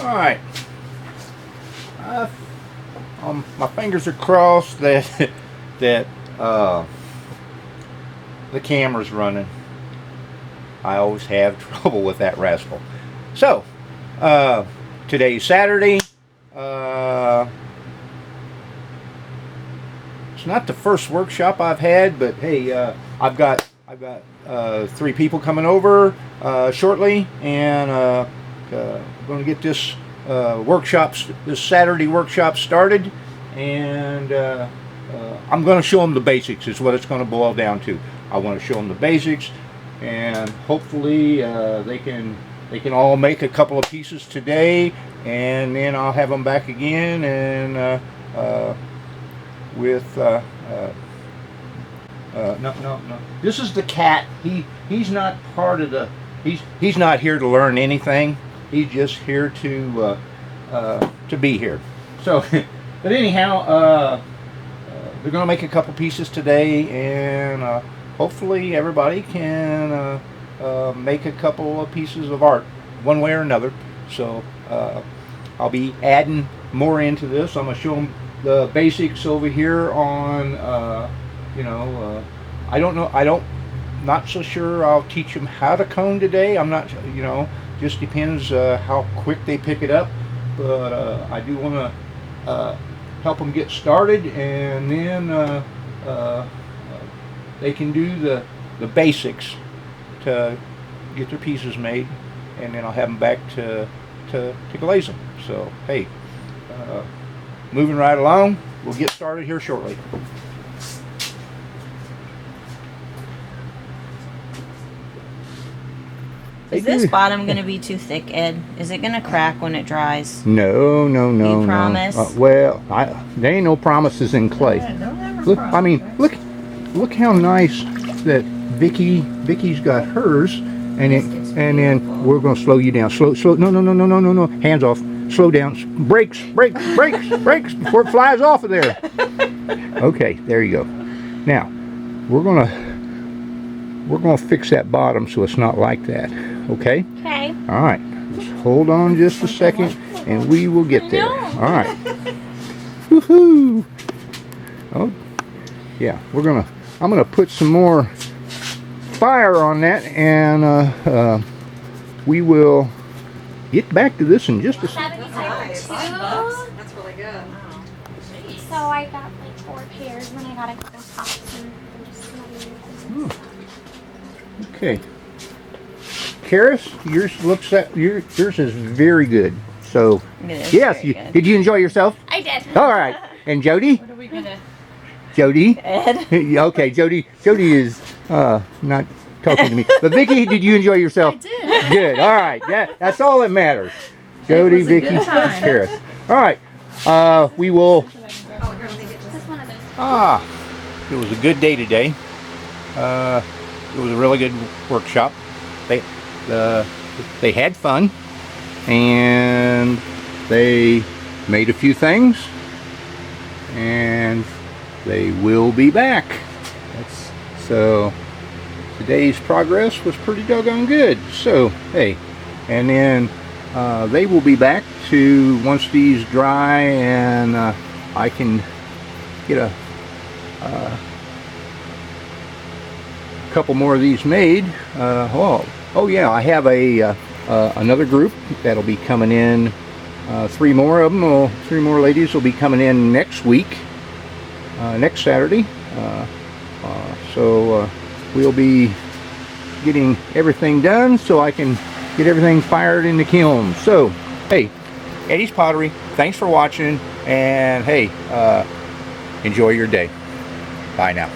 All right. My fingers are crossed that the camera's running. I always have trouble with that rascal. So, today's Saturday. It's not the first workshop I've had, but hey, I've got 3 people coming over shortly, and going to get this this Saturday workshop started, and I'm going to show them the basics. Is what it's going to boil down to. I want to show them the basics, and hopefully they can all make a couple of pieces today, and then I'll have them back again, and with no. This is the cat. He's not part of the. He's not here to learn anything. He's just here to be here. So, but anyhow, they're going to make a couple pieces today, and hopefully everybody can make a couple of pieces of art one way or another. So I'll be adding more into this. I'm going to show them the basics over here on I don't know, not so sure I'll teach them how to cone today. I'm not, just depends how quick they pick it up, but I do want to help them get started, and then they can do the basics to get their pieces made, and then I'll have them back to glaze them. So hey, moving right along, we'll get started here shortly. Is this bottom going to be too thick, Ed? Is it going to crack when it dries? No. You promise? Well, there ain't no promises in clay. Look, I mean, look how nice that Vicky's got hers, and then we're going to slow you down. Slow. No. Hands off. Slow down. Brakes before it flies off of there. Okay, there you go. Now, we're gonna fix that bottom so it's not like that. Okay? Okay. All right. Just hold on just a second, and we will get there. All right. Woohoo! Oh, yeah. I'm gonna put some more fire on that, and we will get back to this in just a second. That's really good. So I got like 4 pairs, and then I got a couple tops and just some other. Okay. Karis, yours is very good. So, yes, did you enjoy yourself? I did. All right. And Jody? What are we gonna? Jody? Ed? Okay, Jody is not talking to me. But Vicky, did you enjoy yourself? I did. Good. All right. That's all that matters. Jody, Vicky, Karis. All right. We will. Just one of those. It was a good day today. It was a really good workshop. They had fun, and they made a few things, and they will be back. So today's progress was pretty doggone good. So hey, and then they will be back to once these dry, and I can get a couple more of these made. Oh yeah, I have another group that'll be coming in. 3 more of them, 3 more ladies will be coming in next week, next Saturday. So we'll be getting everything done so I can get everything fired in the kiln. So hey, Eddie's Pottery, thanks for watching, and hey, enjoy your day. Bye now.